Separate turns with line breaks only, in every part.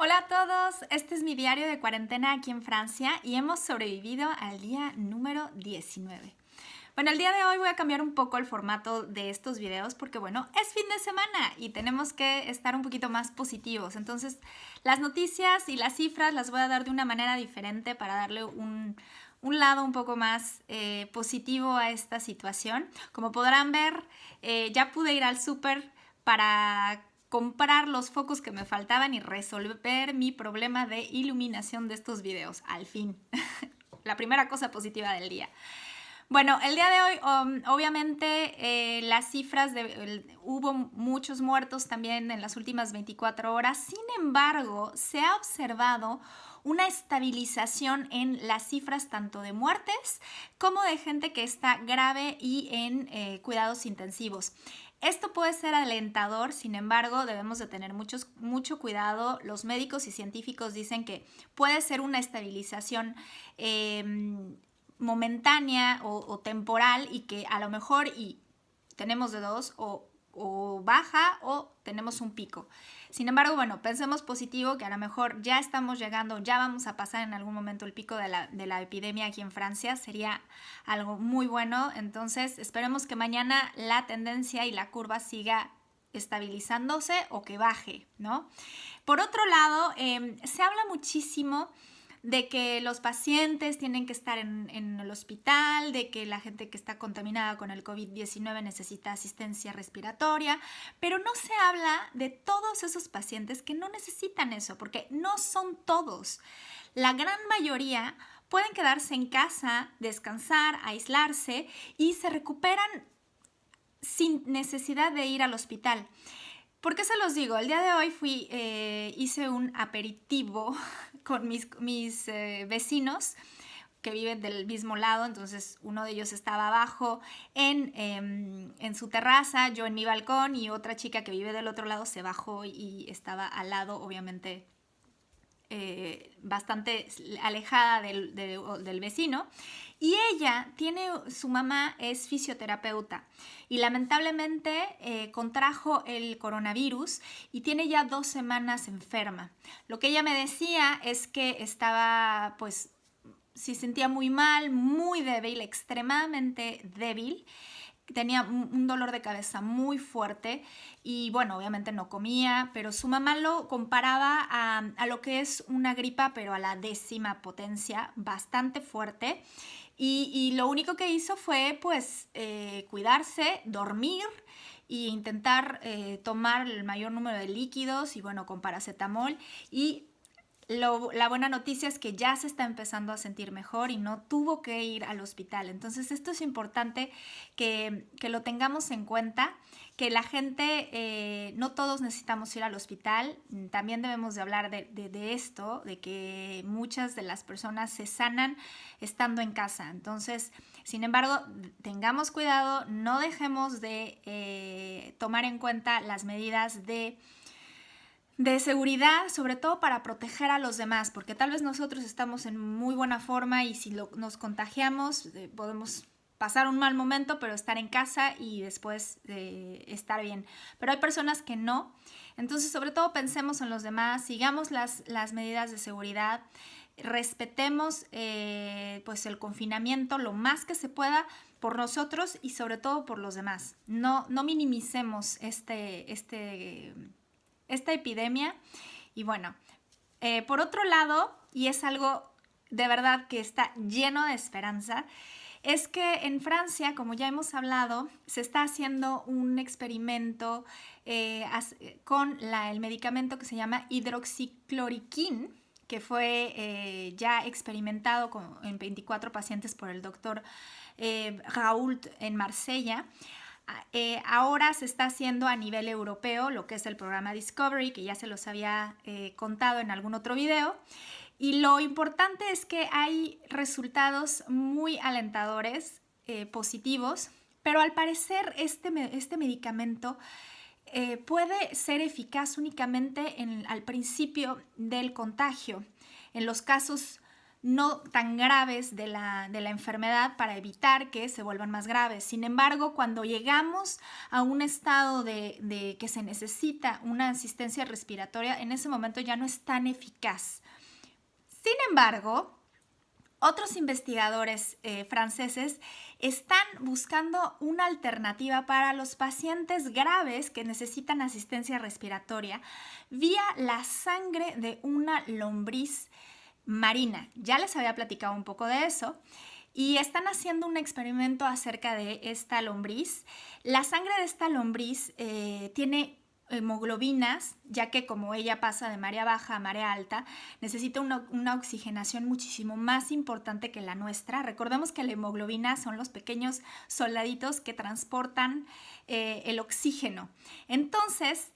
Hola a todos, este es mi diario de cuarentena aquí en Francia y hemos sobrevivido al día número 19. Bueno, el día de hoy voy a cambiar un poco el formato de estos videos porque, bueno, es fin de semana y tenemos que estar un poquito más positivos. Entonces, las noticias y las cifras las voy a dar de una manera diferente para darle un lado un poco más positivo a esta situación. Como podrán ver, ya pude ir al súper para comprar los focos que me faltaban y resolver mi problema de iluminación de estos videos, al fin. La primera cosa positiva del día. Bueno, el día de hoy, obviamente, las cifras, hubo muchos muertos también en las últimas 24 horas. Sin embargo, se ha observado una estabilización en las cifras tanto de muertes como de gente que está grave y en cuidados intensivos. Esto puede ser alentador, sin embargo, debemos de tener mucho cuidado. Los médicos y científicos dicen que puede ser una estabilización momentánea o temporal y que a lo mejor tenemos de dos o baja o tenemos un pico. Sin embargo, bueno, pensemos positivo que a lo mejor ya estamos llegando, ya vamos a pasar en algún momento el pico de la epidemia aquí en Francia. Sería algo muy bueno. Entonces, esperemos que mañana la tendencia y la curva siga estabilizándose o que baje, ¿no? Por otro lado, se habla muchísimo de que los pacientes tienen que estar en el hospital, de que la gente que está contaminada con el COVID-19 necesita asistencia respiratoria, pero no se habla de todos esos pacientes que no necesitan eso, porque no son todos. La gran mayoría pueden quedarse en casa, descansar, aislarse y se recuperan sin necesidad de ir al hospital. ¿Por qué se los digo? El día de hoy hice un aperitivo con mis vecinos que viven del mismo lado, entonces uno de ellos estaba abajo en su terraza, yo en mi balcón y otra chica que vive del otro lado se bajó y estaba al lado, obviamente bastante alejada del vecino, y ella su mamá es fisioterapeuta y lamentablemente contrajo el coronavirus y tiene ya 2 semanas enferma. Lo que ella me decía es que estaba, pues, se sentía muy mal, muy débil, extremadamente débil. Tenía un dolor de cabeza muy fuerte y bueno, obviamente no comía, pero su mamá lo comparaba a lo que es una gripa, pero a la 10ª potencia, bastante fuerte. Y lo único que hizo fue pues cuidarse, dormir e intentar tomar el mayor número de líquidos y bueno, con paracetamol. Y la buena noticia es que ya se está empezando a sentir mejor y no tuvo que ir al hospital. Entonces esto es importante que lo tengamos en cuenta, que la gente, no todos necesitamos ir al hospital. También debemos de hablar de esto, de que muchas de las personas se sanan estando en casa. Entonces, sin embargo, tengamos cuidado, no dejemos de tomar en cuenta las medidas de seguridad, sobre todo para proteger a los demás, porque tal vez nosotros estamos en muy buena forma y si nos contagiamos podemos pasar un mal momento, pero estar en casa y después estar bien. Pero hay personas que no. Entonces, sobre todo pensemos en los demás, sigamos las medidas de seguridad, respetemos pues el confinamiento lo más que se pueda por nosotros y sobre todo por los demás. No minimicemos esta epidemia. Y bueno, por otro lado, y es algo de verdad que está lleno de esperanza, es que en Francia, como ya hemos hablado, se está haciendo un experimento con el medicamento que se llama hidroxicloroquine, que fue ya experimentado en 24 pacientes por el doctor Raoult en Marsella. Ahora se está haciendo a nivel europeo lo que es el programa Discovery, que ya se los había contado en algún otro video. Y lo importante es que hay resultados muy alentadores, positivos, pero al parecer este medicamento puede ser eficaz únicamente al principio del contagio. En los casos no tan graves de la enfermedad para evitar que se vuelvan más graves. Sin embargo, cuando llegamos a un estado de que se necesita una asistencia respiratoria, en ese momento ya no es tan eficaz. Sin embargo, otros investigadores franceses están buscando una alternativa para los pacientes graves que necesitan asistencia respiratoria vía la sangre de una lombriz marina. Ya les había platicado un poco de eso. Y están haciendo un experimento acerca de esta lombriz. La sangre de esta lombriz tiene hemoglobinas, ya que como ella pasa de marea baja a marea alta, necesita una oxigenación muchísimo más importante que la nuestra. Recordemos que la hemoglobina son los pequeños soldaditos que transportan el oxígeno. Entonces,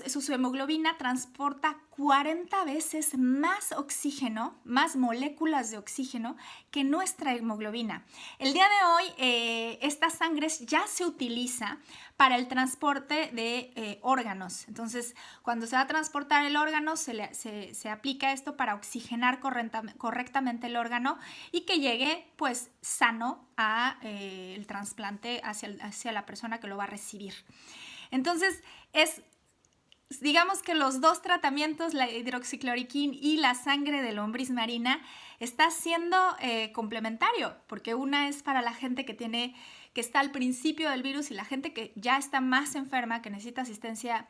su hemoglobina transporta 40 veces más oxígeno, más moléculas de oxígeno que nuestra hemoglobina. El día de hoy, esta sangre ya se utiliza para el transporte de órganos. Entonces, cuando se va a transportar el órgano, se aplica esto para oxigenar correctamente el órgano y que llegue pues sano a el trasplante hacia la persona que lo va a recibir. Entonces, digamos que los dos tratamientos, la hidroxicloroquina y la sangre de lombriz marina, está siendo complementario, porque una es para la gente que está al principio del virus y la gente que ya está más enferma, que necesita asistencia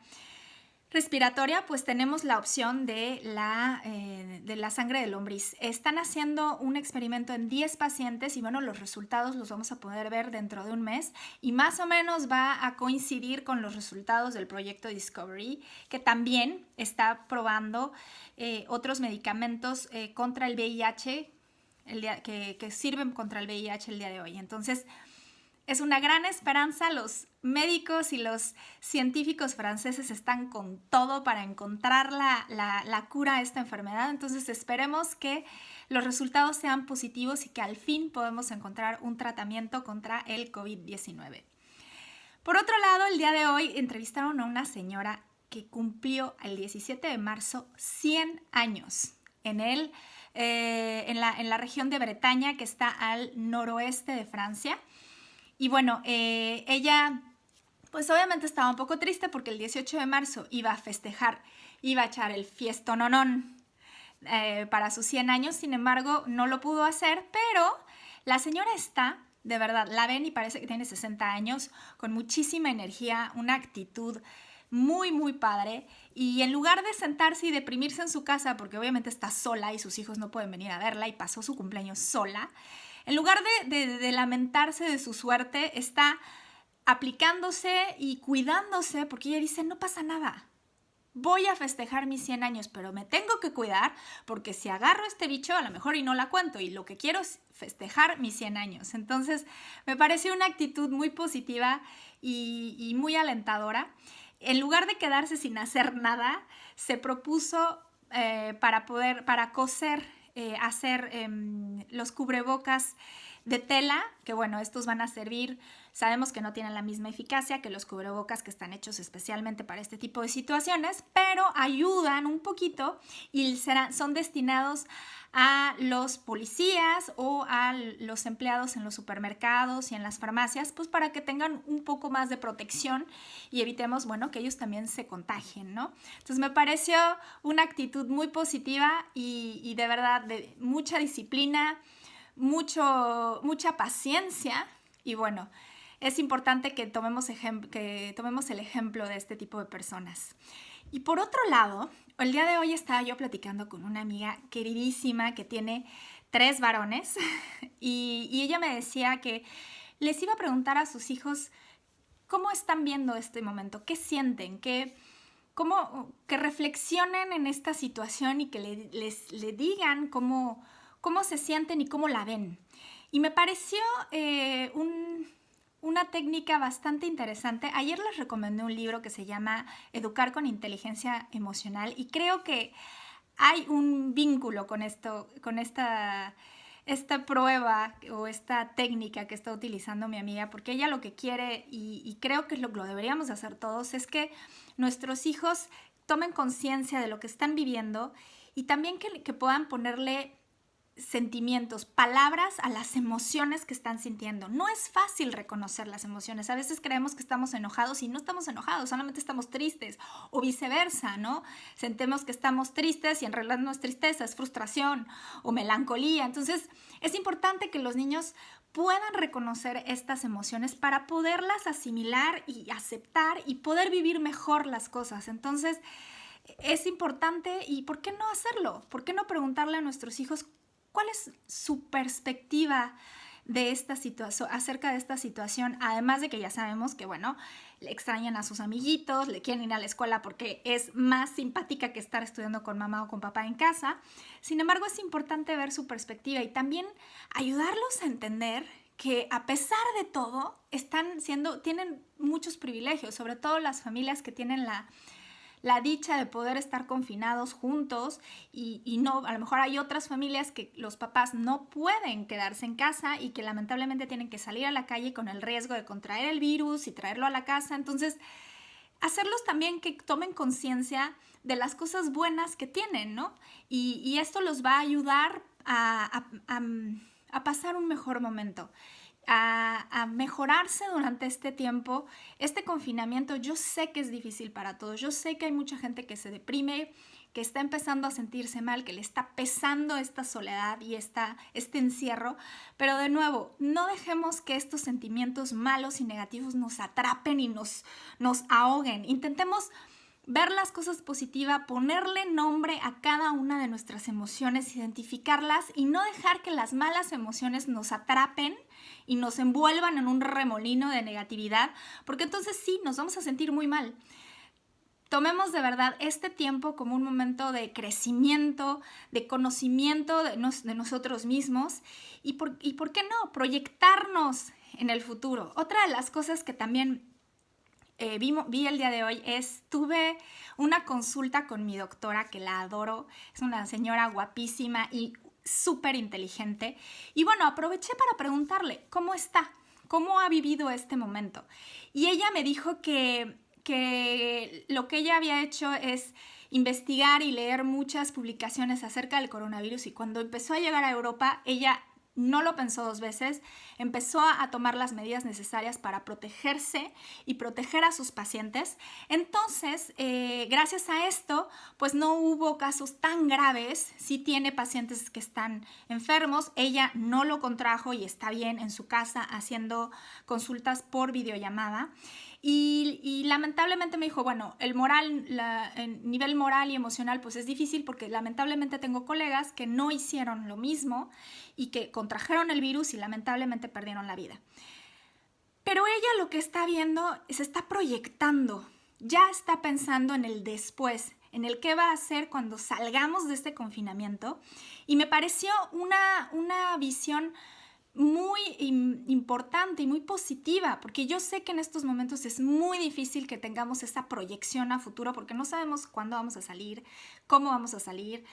respiratoria, pues tenemos la opción de la sangre de lombriz. Están haciendo un experimento en 10 pacientes y bueno, los resultados los vamos a poder ver dentro de un mes y más o menos va a coincidir con los resultados del proyecto Discovery, que también está probando otros medicamentos contra el VIH, que sirven contra el VIH el día de hoy. Entonces, es una gran esperanza. Los médicos y los científicos franceses están con todo para encontrar la cura a esta enfermedad. Entonces esperemos que los resultados sean positivos y que al fin podamos encontrar un tratamiento contra el COVID-19. Por otro lado, el día de hoy entrevistaron a una señora que cumplió el 17 de marzo 100 años en la región de Bretaña, que está al noroeste de Francia. Y bueno, ella pues obviamente estaba un poco triste porque el 18 de marzo iba a festejar, iba a echar el fiestononón para sus 100 años. Sin embargo, no lo pudo hacer, pero la señora está, de verdad, la ven y parece que tiene 60 años, con muchísima energía, una actitud muy, muy padre. Y en lugar de sentarse y deprimirse en su casa, porque obviamente está sola y sus hijos no pueden venir a verla y pasó su cumpleaños sola, en lugar de lamentarse de su suerte, está aplicándose y cuidándose, porque ella dice, no pasa nada. Voy a festejar mis 100 años, pero me tengo que cuidar porque si agarro este bicho a lo mejor y no la cuento y lo que quiero es festejar mis 100 años. Entonces me pareció una actitud muy positiva y muy alentadora. En lugar de quedarse sin hacer nada, se propuso para coser, hacer los cubrebocas de tela, que bueno, estos van a servir, sabemos que no tienen la misma eficacia que los cubrebocas que están hechos especialmente para este tipo de situaciones, pero ayudan un poquito y son destinados a los policías o a los empleados en los supermercados y en las farmacias, pues para que tengan un poco más de protección y evitemos, bueno, que ellos también se contagien, ¿no? Entonces me pareció una actitud muy positiva y de verdad de mucha disciplina, mucha paciencia y bueno, es importante que tomemos el ejemplo de este tipo de personas. Y por otro lado, el día de hoy estaba yo platicando con una amiga queridísima que tiene 3 varones y ella me decía que les iba a preguntar a sus hijos cómo están viendo este momento, qué sienten, que reflexionen en esta situación y que le digan cómo se sienten y cómo la ven. Y me pareció una técnica bastante interesante. Ayer les recomendé un libro que se llama Educar con Inteligencia Emocional y creo que hay un vínculo con esta prueba o esta técnica que está utilizando mi amiga, porque ella lo que quiere, y creo que lo deberíamos hacer todos, es que nuestros hijos tomen conciencia de lo que están viviendo y también que puedan ponerle sentimientos, palabras a las emociones que están sintiendo. No es fácil reconocer las emociones. A veces creemos que estamos enojados y no estamos enojados, solamente estamos tristes, o viceversa, ¿no? Sentimos que estamos tristes y en realidad no es tristeza, es frustración o melancolía. Entonces, es importante que los niños puedan reconocer estas emociones para poderlas asimilar y aceptar y poder vivir mejor las cosas. Entonces, es importante, y ¿por qué no hacerlo? ¿Por qué no preguntarle a nuestros hijos cuál es su perspectiva de esta situación, acerca de esta situación? Además de que ya sabemos que, bueno, le extrañan a sus amiguitos, le quieren ir a la escuela porque es más simpática que estar estudiando con mamá o con papá en casa. Sin embargo, es importante ver su perspectiva y también ayudarlos a entender que a pesar de todo, tienen muchos privilegios, sobre todo las familias que tienen la dicha de poder estar confinados juntos y no, a lo mejor hay otras familias que los papás no pueden quedarse en casa y que lamentablemente tienen que salir a la calle con el riesgo de contraer el virus y traerlo a la casa. Entonces, hacerlos también que tomen conciencia de las cosas buenas que tienen, ¿no? Y esto los va a ayudar a pasar un mejor momento. A mejorarse durante este tiempo. Este confinamiento yo sé que es difícil para todos, yo sé que hay mucha gente que se deprime, que está empezando a sentirse mal, que le está pesando esta soledad y este encierro, pero de nuevo, no dejemos que estos sentimientos malos y negativos nos atrapen y nos ahoguen. Intentemos ver las cosas positivas, ponerle nombre a cada una de nuestras emociones, identificarlas y no dejar que las malas emociones nos atrapen y nos envuelvan en un remolino de negatividad, porque entonces sí, nos vamos a sentir muy mal. Tomemos de verdad este tiempo como un momento de crecimiento, de conocimiento de nosotros mismos y por qué no, proyectarnos en el futuro. Otra de las cosas que también vi el día de hoy tuve una consulta con mi doctora, que la adoro, es una señora guapísima y súper inteligente. Y bueno, aproveché para preguntarle cómo está, cómo ha vivido este momento. Y ella me dijo que lo que ella había hecho es investigar y leer muchas publicaciones acerca del coronavirus, y cuando empezó a llegar a Europa, ella no lo pensó dos veces, empezó a tomar las medidas necesarias para protegerse y proteger a sus pacientes. Entonces, gracias a esto, pues no hubo casos tan graves. Sí tiene pacientes que están enfermos, ella no lo contrajo y está bien en su casa haciendo consultas por videollamada. Y lamentablemente me dijo, bueno, el nivel moral y emocional pues es difícil porque lamentablemente tengo colegas que no hicieron lo mismo y que contrajeron el virus y lamentablemente perdieron la vida. Pero ella lo que está viendo, se está proyectando, ya está pensando en el después, en el qué va a hacer cuando salgamos de este confinamiento, y me pareció una visión muy importante y muy positiva, porque yo sé que en estos momentos es muy difícil que tengamos esa proyección a futuro porque no sabemos cuándo vamos a salir, cómo vamos a salir,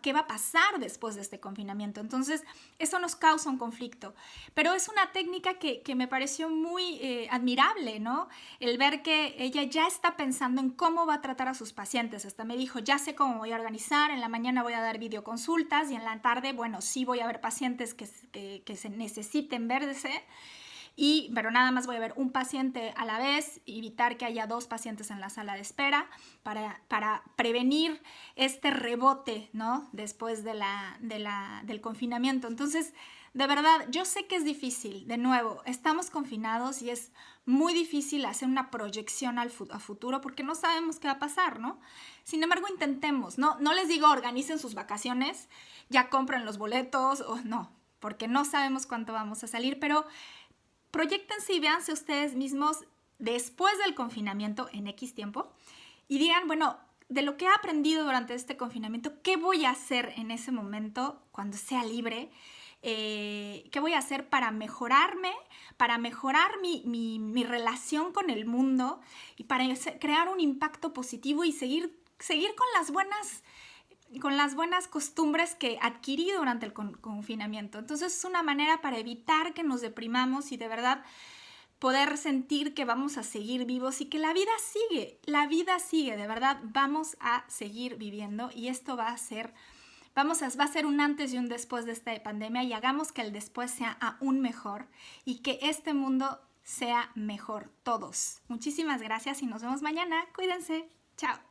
qué va a pasar después de este confinamiento. Entonces, eso nos causa un conflicto. Pero es una técnica que me pareció muy admirable, ¿no? El ver que ella ya está pensando en cómo va a tratar a sus pacientes. Hasta me dijo, ya sé cómo voy a organizar, en la mañana voy a dar videoconsultas y en la tarde, bueno, sí voy a ver pacientes que se necesiten verse. Pero nada más voy a ver un paciente a la vez, evitar que haya 2 pacientes en la sala de espera para prevenir este rebote, ¿no? Después del confinamiento. Entonces, de verdad, yo sé que es difícil. De nuevo, estamos confinados y es muy difícil hacer una proyección a futuro porque no sabemos qué va a pasar, ¿no? Sin embargo, intentemos, ¿no? No les digo organicen sus vacaciones, ya compren los boletos, o no, porque no sabemos cuánto vamos a salir, pero proyéctense y véanse ustedes mismos después del confinamiento en X tiempo y digan, bueno, de lo que he aprendido durante este confinamiento, ¿qué voy a hacer en ese momento cuando sea libre? ¿Qué voy a hacer para mejorarme, para mejorar mi relación con el mundo y para crear un impacto positivo y seguir con las buenas costumbres que adquirí durante el confinamiento? Entonces es una manera para evitar que nos deprimamos y de verdad poder sentir que vamos a seguir vivos y que la vida sigue, de verdad vamos a seguir viviendo, y esto va Va a ser un antes y un después de esta pandemia y hagamos que el después sea aún mejor y que este mundo sea mejor todos. Muchísimas gracias y nos vemos mañana. Cuídense. Chao.